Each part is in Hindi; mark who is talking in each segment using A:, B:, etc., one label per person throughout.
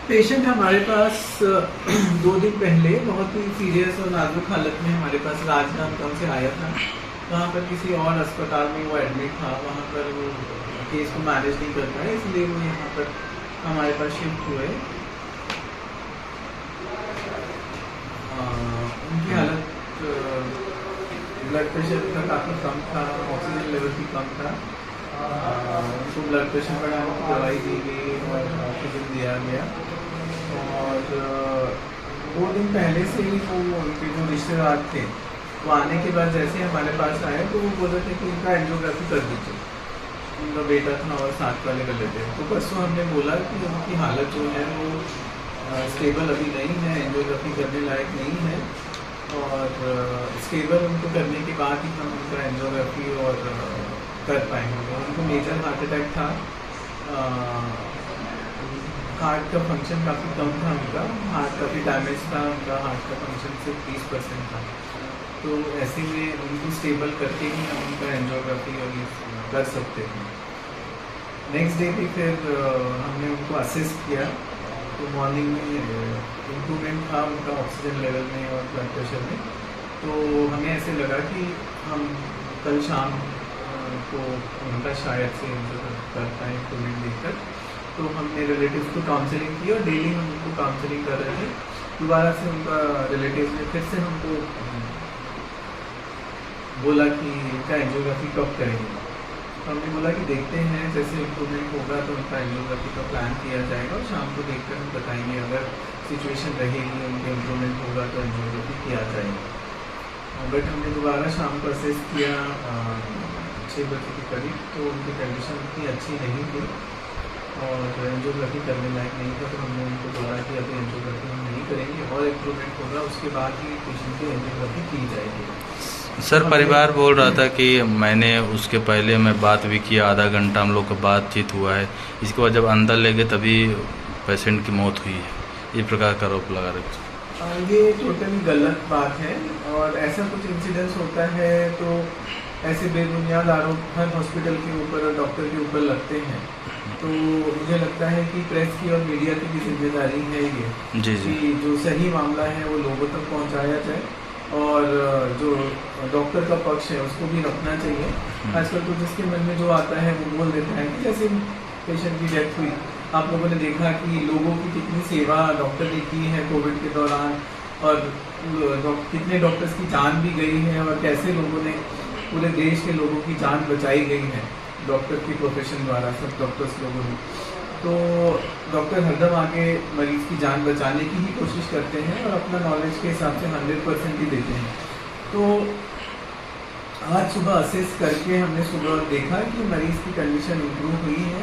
A: पेशेंट हमारे पास 2 दिन पहले बहुत ही सीरियस और नाजुक हालत में हमारे पास राजनांदगांव से आया था। वहाँ पर किसी और अस्पताल में वो एडमिट था, वहाँ पर वो केस को मैनेज नहीं कर पाए, इसलिए वो यहाँ पर हमारे पास शिफ्ट हुए। उनकी हालत ब्लड प्रेशर का काफ़ी कम था, ऑक्सीजन लेवल भी कम था। उनको ब्लड प्रेशर बढ़ाने की दवाई दी गई और ऑक्सीजन दिया गया। और 2 दिन पहले से ही वो उनके जो रिश्तेदार थे वो आने के बाद जैसे हमारे पास आए तो वो बोल रहे थे कि इनका एंजियोग्राफी कर दीजिए, उनका बेटा था और साथ वाले कर लेते हैं। तो परसों हमने बोला कि उनकी हालत जो है वो स्टेबल अभी नहीं है, एंजियोग्राफी करने लायक नहीं है, और स्टेबल उनको करने के बाद ही हम उनका एंजियोग्राफी और कर पाएंगे। उनको मेजर हार्ट अटैक था, हार्ट का फंक्शन काफ़ी कम था, उनका हार्ट काफ़ी डैमेज था, उनका हार्ट का फंक्शन सिर्फ 30% था। तो ऐसे में उनको स्टेबल करके ही हम उनका एंजियोग्राफी कर सकते थे। नेक्स्ट डे भी फिर हमने उनको असिस्ट किया, तो मॉर्निंग में इम्प्रूवमेंट था उनका ऑक्सीजन लेवल में और ब्लड प्रेशर में। तो हमें ऐसे लगा कि हम कल शाम को उनका शायद से कर पाए इम्प्रूवमेंट देखकर। तो हमने रिलेटिव्स को काउंसलिंग की और डेली हम उनको काउंसलिंग कर रहे थे। दोबारा से उनका रिलेटिव्स ने फिर से हमको बोला कि क्या एंजियोग्राफी कब करेंगे। तो हमने बोला कि देखते हैं, जैसे इम्प्रूवमेंट होगा तो उनका एंजियोग्राफी का प्लान किया जाएगा और शाम को देखकर हम बताएंगे। अगर सिचुएशन रहेगी, उनके इम्प्रूवमेंट होगा तो एंजियोग्राफी किया जाएगा। बट हमने दोबारा शाम को असेस किया 6 बजे के करीब, तो उनकी कंडीशन उतनी अच्छी नहीं थी और एंजियोग्राफी करने लायक नहीं था। तो हमने उनको बोला कि अभी एंजियोग्राफी हम नहीं करेंगे और इम्प्रूवमेंट होगा उसके बाद ही पेशेंट की एंजियोग्राफी की जाएगी।
B: सर, परिवार बोल रहा था कि मैंने उसके पहले मैं बात भी किया, आधा घंटा हम लोग का बातचीत हुआ है, इसके बाद जब अंदर ले गए तभी पेशेंट की मौत हुई है, इस प्रकार का आरोप लगा रहे।
A: ये टोटली गलत बात है और ऐसा कुछ इंसिडेंस होता है तो ऐसे बेबुनियाद आरोप हर हॉस्पिटल के ऊपर और डॉक्टर के ऊपर लगते हैं। तो मुझे लगता है कि प्रेस की और मीडिया की भी जिम्मेदारी है ये
B: जी
A: कि जो सही मामला है वो लोगों तक पहुंचाया जाए और जो डॉक्टर का पक्ष है उसको भी रखना चाहिए। आजकल तो जिसके मन में जो आता है वो बोल देता है कि जैसे पेशेंट की डेथ हुई, आप लोगों ने देखा कि लोगों की कितनी सेवा डॉक्टर ने की है कोविड के दौरान और कितने डॉक्टर्स की जान भी गई है और कैसे लोगों ने पूरे देश के लोगों की जान बचाई गई है डॉक्टर की प्रोफेशन द्वारा, सब डॉक्टर्स लोगों ने। तो डॉक्टर हरदम आगे मरीज़ की जान बचाने की ही कोशिश करते हैं और अपना नॉलेज के हिसाब से 100% ही देते हैं। तो आज सुबह असेस करके हमने सुबह देखा कि मरीज़ की कंडीशन इम्प्रूव हुई है,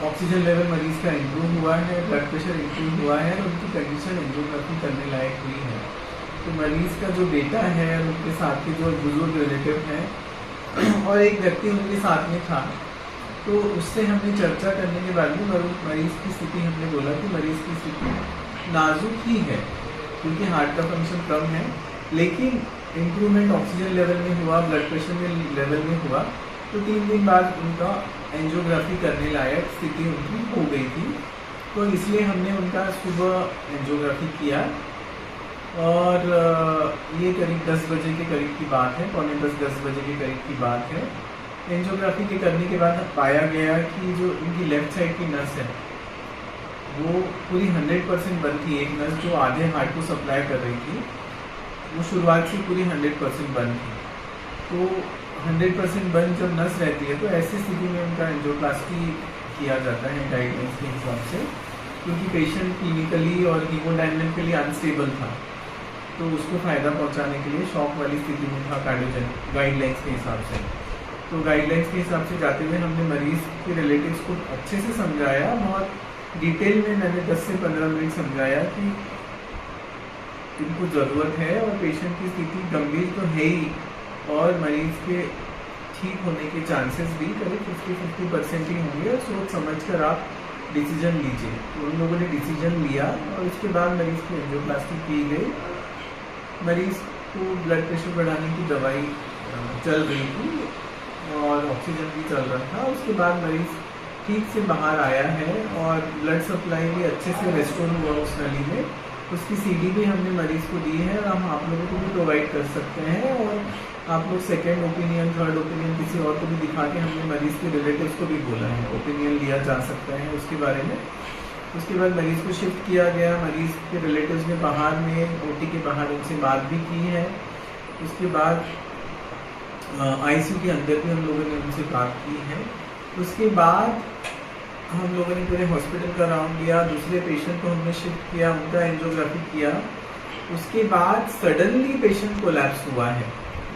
A: ऑक्सीजन लेवल मरीज़ का इम्प्रूव हुआ है, ब्लड प्रेशर इम्प्रूव हुआ है और उनकी कंडीशन एंजियोग्राफी करने लायक हुई है। तो मरीज़ का जो बेटा है, उनके साथ के जो बुजुर्ग रिलेटिव हैं और एक व्यक्ति उनके साथ में था, तो उससे हमने चर्चा करने के बाद में मरीज़ की स्थिति, हमने बोला कि मरीज़ की स्थिति नाजुक ही है क्योंकि हार्ट का फंक्शन कम है, लेकिन इम्प्रूवमेंट ऑक्सीजन लेवल में हुआ, ब्लड प्रेशर में लेवल में हुआ। तो 3 दिन बाद उनका एंजियोग्राफी करने लायक स्थिति उनकी हो गई थी। तो इसलिए हमने उनका सुबह एंजियोग्राफी किया और ये करीब 10 बजे के करीब की बात है, 9:45-10 बजे के करीब की बात है। एंजियोग्राफी के करने के बाद पाया गया कि जो इनकी लेफ़्ट साइड की नस है वो पूरी 100% बंद थी। एक नस जो आधे हार्ट को सप्लाई कर रही थी वो शुरुआत से पूरी 100% बंद थी। तो 100% बंद जब नस रहती है तो ऐसी स्थिति में उनका एंजियोप्लास्टी किया जाता है गाइडलाइंस के हिसाब से, क्योंकि पेशेंट क्लिनिकली और हीमोडायनेमिकली अनस्टेबल था। तो उसको फ़ायदा पहुंचाने के लिए शॉक वाली स्थिति में था कार्डियोजन गाइडलाइंस के हिसाब से। तो गाइडलाइंस के हिसाब से जाते हुए हमने मरीज़ के रिलेटिव्स को अच्छे से समझाया, बहुत डिटेल में मैंने 10 से 15 मिनट समझाया कि इनको ज़रूरत है और पेशेंट की स्थिति गंभीर तो है ही और मरीज़ के ठीक होने के चांसेस भी करीब 50-50% ही होंगे और सोच समझ कर आप डिसीजन लीजिए। तो उन लोगों ने डिसीजन लिया और उसके बाद मरीज़ की एंजियोप्लास्टी की गई। मरीज़ को ब्लड प्रेशर बढ़ाने की दवाई चल रही थी और ऑक्सीजन भी चल रहा था। उसके बाद मरीज़ ठीक से बाहर आया है और ब्लड सप्लाई भी अच्छे से रेस्टोर हुआ उस नली में। उसकी सीडी भी हमने मरीज़ को दी है और हम आप लोगों को भी प्रोवाइड कर सकते हैं, और आप लोग सेकेंड ओपिनियन, थर्ड ओपिनियन किसी और को भी दिखा के हमने मरीज़ के रिलेटिव्स को भी बोला है, ओपिनियन लिया जा सकता है उसके बारे में। उसके बाद मरीज़ को शिफ्ट किया गया। मरीज़ के रिलेटिव्स ने बाहर में ओटी के बाहर उनसे बात भी की है। उसके बाद आईसीयू के अंदर भी हम लोगों ने उनसे बात की है। उसके बाद हम लोगों ने पूरे हॉस्पिटल का राउंड लिया, दूसरे पेशेंट को हमने शिफ्ट किया, उनका एंजियोग्राफी किया। उसके बाद सडनली पेशेंट कोलैप्स हुआ है।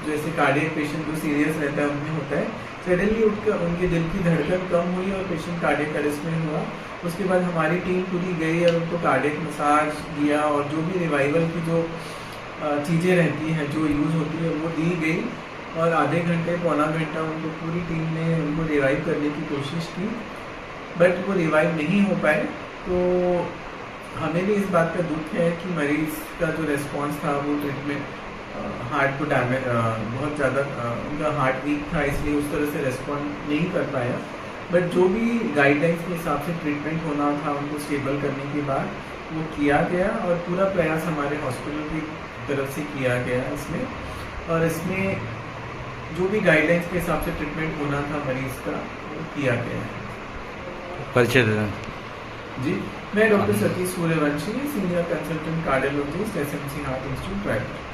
A: जैसे कार्डियक पेशेंट जो सीरियस रहता है उनमें होता है, सडनली उठकर उनके दिल की धड़कन कम हुई और पेशेंट कार्डियक अरेस्ट में हुआ। उसके बाद हमारी टीम पूरी गई और उनको कार्डियक मसाज दिया और जो भी रिवाइवल की जो चीज़ें रहती हैं जो यूज़ होती है वो दी गई, और आधे घंटे पौना घंटा उनको पूरी टीम ने उनको रिवाइव करने की कोशिश की, बट वो रिवाइव नहीं हो पाए। तो हमें भी इस बात का दुख है कि मरीज़ का जो रिस्पॉन्स था वो ट्रीटमेंट हार्ट को डैमेज, बहुत ज़्यादा उनका हार्ट वीक था, इसलिए उस तरह से रिस्पॉन्ड नहीं कर पाया। बट जो भी गाइडलाइंस के हिसाब से ट्रीटमेंट होना था उनको स्टेबल करने के बाद वो किया गया, और पूरा प्रयास हमारे हॉस्पिटल की तरफ से किया गया इसमें। और इसमें जो भी गाइडलाइंस के हिसाब से ट्रीटमेंट होना था मरीज़ का वो किया गया है।
B: परिचय दे दें।
A: जी, मैं doctor Satish Suryavanshi, senior consultant cardiologist, SMC heart institute, Raipur.